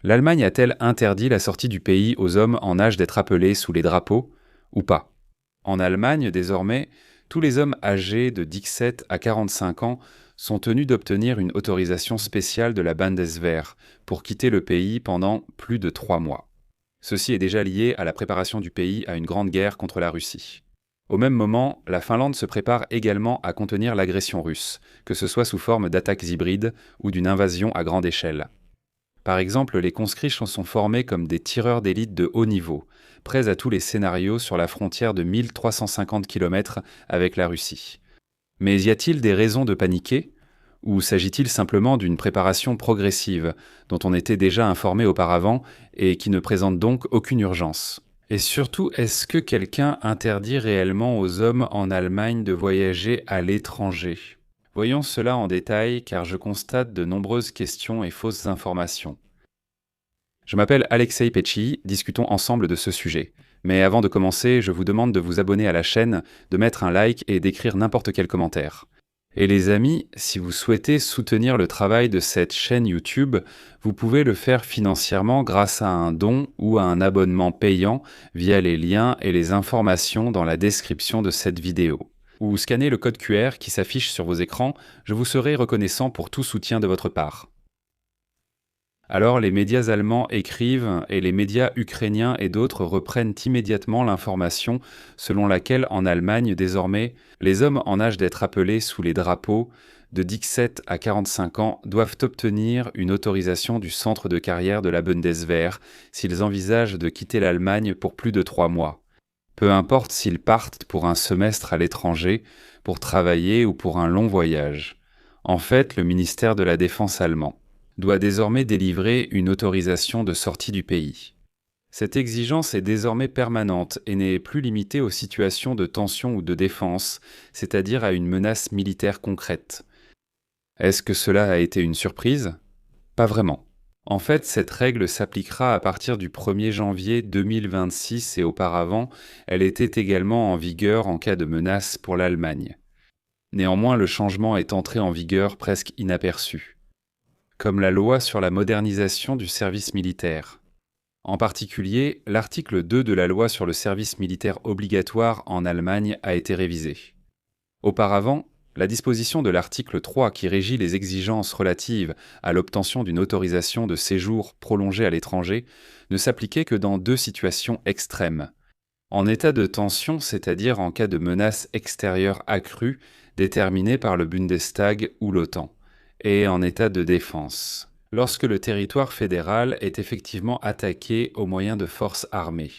L'Allemagne a-t-elle interdit la sortie du pays aux hommes en âge d'être appelés sous les drapeaux ou pas? En Allemagne, désormais, tous les hommes âgés de 17 à 45 ans sont tenus d'obtenir une autorisation spéciale de la Bundeswehr pour quitter le pays pendant plus de 3 mois. Ceci est déjà lié à la préparation du pays à une grande guerre contre la Russie. Au même moment, la Finlande se prépare également à contenir l'agression russe, que ce soit sous forme d'attaques hybrides ou d'une invasion à grande échelle. Par exemple, les conscrits sont formés comme des tireurs d'élite de haut niveau, prêts à tous les scénarios sur la frontière de 1350 km avec la Russie. Mais y a-t-il des raisons de paniquer? Ou s'agit-il simplement d'une préparation progressive, dont on était déjà informé auparavant et qui ne présente donc aucune urgence? Et surtout, est-ce que quelqu'un interdit réellement aux hommes en Allemagne de voyager à l'étranger? Voyons cela en détail car je constate de nombreuses questions et fausses informations. Je m'appelle Alexei Pecci, discutons ensemble de ce sujet. Mais avant de commencer, je vous demande de vous abonner à la chaîne, de mettre un like et d'écrire n'importe quel commentaire. Et les amis, si vous souhaitez soutenir le travail de cette chaîne YouTube, vous pouvez le faire financièrement grâce à un don ou à un abonnement payant via les liens et les informations dans la description de cette vidéo. Ou scannez le code QR qui s'affiche sur vos écrans, je vous serai reconnaissant pour tout soutien de votre part. Alors les médias allemands écrivent et les médias ukrainiens et d'autres reprennent immédiatement l'information selon laquelle en Allemagne désormais, les hommes en âge d'être appelés sous les drapeaux de 17 à 45 ans doivent obtenir une autorisation du centre de carrière de la Bundeswehr s'ils envisagent de quitter l'Allemagne pour plus de 3 mois. Peu importe s'ils partent pour un semestre à l'étranger, pour travailler ou pour un long voyage. En fait, le ministère de la Défense allemand doit désormais délivrer une autorisation de sortie du pays. Cette exigence est désormais permanente et n'est plus limitée aux situations de tension ou de défense, c'est-à-dire à une menace militaire concrète. Est-ce que cela a été une surprise? Pas vraiment. En fait, cette règle s'appliquera à partir du 1er janvier 2026 et auparavant, elle était également en vigueur en cas de menace pour l'Allemagne. Néanmoins, le changement est entré en vigueur presque inaperçu, comme la loi sur la modernisation du service militaire. En particulier, l'article 2 de la loi sur le service militaire obligatoire en Allemagne a été révisé. Auparavant, la disposition de l'article 3 qui régit les exigences relatives à l'obtention d'une autorisation de séjour prolongée à l'étranger ne s'appliquait que dans 2 situations extrêmes. En état de tension, c'est-à-dire en cas de menace extérieure accrue déterminée par le Bundestag ou l'OTAN, et en état de défense, lorsque le territoire fédéral est effectivement attaqué au moyen de forces armées.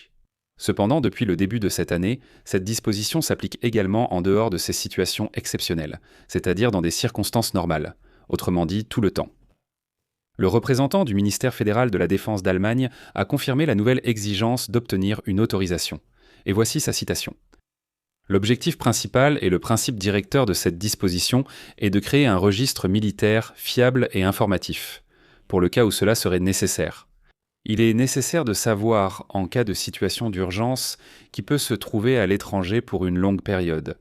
Cependant, depuis le début de cette année, cette disposition s'applique également en dehors de ces situations exceptionnelles, c'est-à-dire dans des circonstances normales, autrement dit tout le temps. Le représentant du ministère fédéral de la Défense d'Allemagne a confirmé la nouvelle exigence d'obtenir une autorisation. Et voici sa citation. L'objectif principal et le principe directeur de cette disposition est de créer un registre militaire fiable et informatif, pour le cas où cela serait nécessaire. Il est nécessaire de savoir, en cas de situation d'urgence, qui peut se trouver à l'étranger pour une longue période.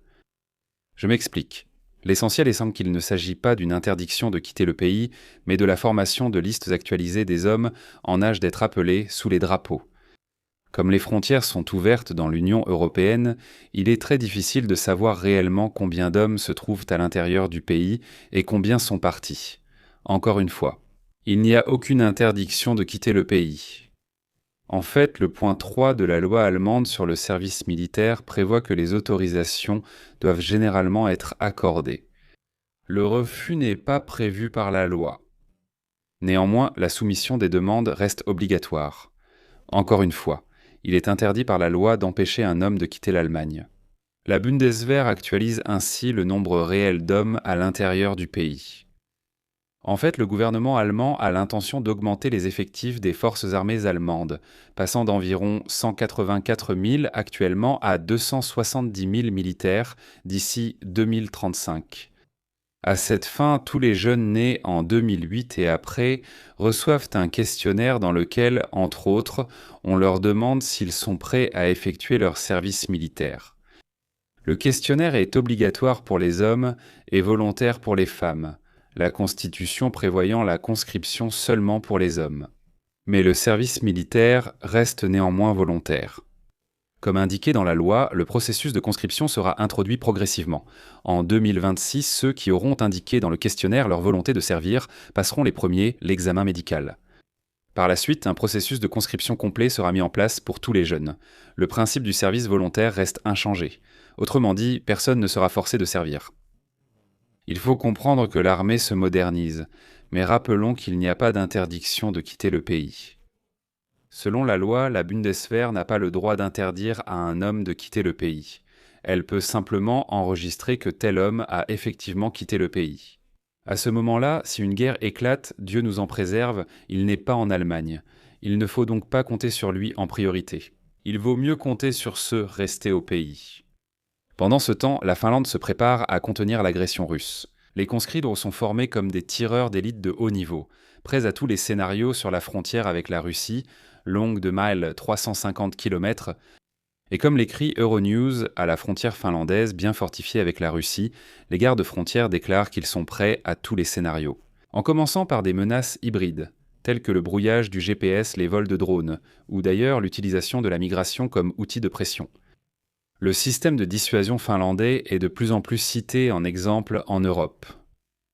Je m'explique. L'essentiel est qu'il ne s'agit pas d'une interdiction de quitter le pays, mais de la formation de listes actualisées des hommes en âge d'être appelés sous les drapeaux. Comme les frontières sont ouvertes dans l'Union européenne, il est très difficile de savoir réellement combien d'hommes se trouvent à l'intérieur du pays et combien sont partis. Encore une fois, il n'y a aucune interdiction de quitter le pays. En fait, le point 3 de la loi allemande sur le service militaire prévoit que les autorisations doivent généralement être accordées. Le refus n'est pas prévu par la loi. Néanmoins, la soumission des demandes reste obligatoire. Encore une fois, il est interdit par la loi d'empêcher un homme de quitter l'Allemagne. La Bundeswehr actualise ainsi le nombre réel d'hommes à l'intérieur du pays. En fait, le gouvernement allemand a l'intention d'augmenter les effectifs des forces armées allemandes, passant d'environ 184 000 actuellement à 270 000 militaires d'ici 2035. À cette fin, tous les jeunes nés en 2008 et après reçoivent un questionnaire dans lequel, entre autres, on leur demande s'ils sont prêts à effectuer leur service militaire. Le questionnaire est obligatoire pour les hommes et volontaire pour les femmes, la Constitution prévoyant la conscription seulement pour les hommes. Mais le service militaire reste néanmoins volontaire. Comme indiqué dans la loi, le processus de conscription sera introduit progressivement. En 2026, ceux qui auront indiqué dans le questionnaire leur volonté de servir passeront les premiers l'examen médical. Par la suite, un processus de conscription complet sera mis en place pour tous les jeunes. Le principe du service volontaire reste inchangé. Autrement dit, personne ne sera forcé de servir. Il faut comprendre que l'armée se modernise, mais rappelons qu'il n'y a pas d'interdiction de quitter le pays. Selon la loi, la Bundeswehr n'a pas le droit d'interdire à un homme de quitter le pays. Elle peut simplement enregistrer que tel homme a effectivement quitté le pays. À ce moment-là, si une guerre éclate, Dieu nous en préserve, il n'est pas en Allemagne. Il ne faut donc pas compter sur lui en priorité. Il vaut mieux compter sur ceux restés au pays. Pendant ce temps, la Finlande se prépare à contenir l'agression russe. Les conscrits sont formés comme des tireurs d'élite de haut niveau, prêts à tous les scénarios sur la frontière avec la Russie, longue de miles 350 km, et comme l'écrit Euronews, à la frontière finlandaise bien fortifiée avec la Russie, les gardes frontières déclarent qu'ils sont prêts à tous les scénarios. En commençant par des menaces hybrides, telles que le brouillage du GPS, les vols de drones, ou d'ailleurs l'utilisation de la migration comme outil de pression. Le système de dissuasion finlandais est de plus en plus cité en exemple en Europe.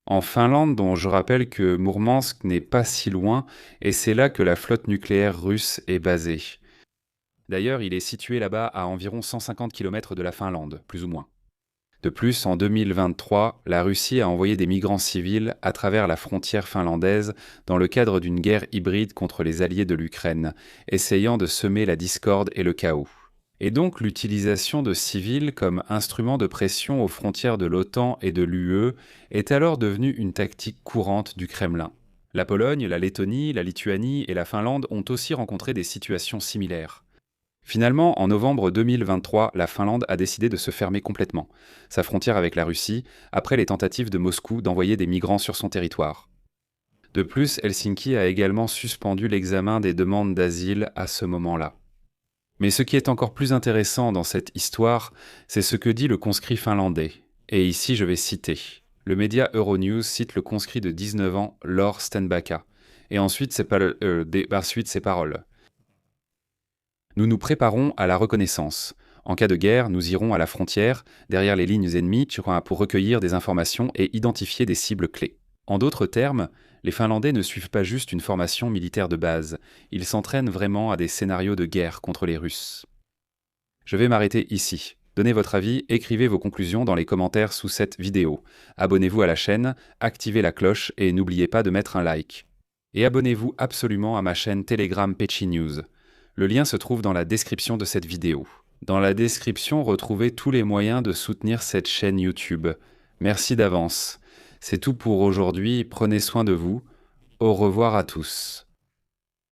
En Finlande, dont je rappelle que Mourmansk n'est pas si loin, et c'est là que la flotte nucléaire russe est basée. D'ailleurs, il est situé là-bas à environ 150 km de la Finlande, plus ou moins. De plus, en 2023, la Russie a envoyé des migrants civils à travers la frontière finlandaise dans le cadre d'une guerre hybride contre les alliés de l'Ukraine, essayant de semer la discorde et le chaos. Et donc l'utilisation de civils comme instrument de pression aux frontières de l'OTAN et de l'UE est alors devenue une tactique courante du Kremlin. La Pologne, la Lettonie, la Lituanie et la Finlande ont aussi rencontré des situations similaires. Finalement, en novembre 2023, la Finlande a décidé de se fermer complètement, sa frontière avec la Russie, après les tentatives de Moscou d'envoyer des migrants sur son territoire. De plus, Helsinki a également suspendu l'examen des demandes d'asile à ce moment-là. Mais ce qui est encore plus intéressant dans cette histoire, c'est ce que dit le conscrit finlandais. Et ici, je vais citer. Le média Euronews cite le conscrit de 19 ans, Lor Stenbacka, et ensuite ses paroles. Nous nous préparons à la reconnaissance. En cas de guerre, nous irons à la frontière, derrière les lignes ennemies, pour recueillir des informations et identifier des cibles clés. En d'autres termes, les Finlandais ne suivent pas juste une formation militaire de base, ils s'entraînent vraiment à des scénarios de guerre contre les Russes. Je vais m'arrêter ici. Donnez votre avis, écrivez vos conclusions dans les commentaires sous cette vidéo. Abonnez-vous à la chaîne, activez la cloche et n'oubliez pas de mettre un like. Et abonnez-vous absolument à ma chaîne Telegram Pechi News. Le lien se trouve dans la description de cette vidéo. Dans la description, retrouvez tous les moyens de soutenir cette chaîne YouTube. Merci d'avance. C'est tout pour aujourd'hui, prenez soin de vous. Au revoir à tous.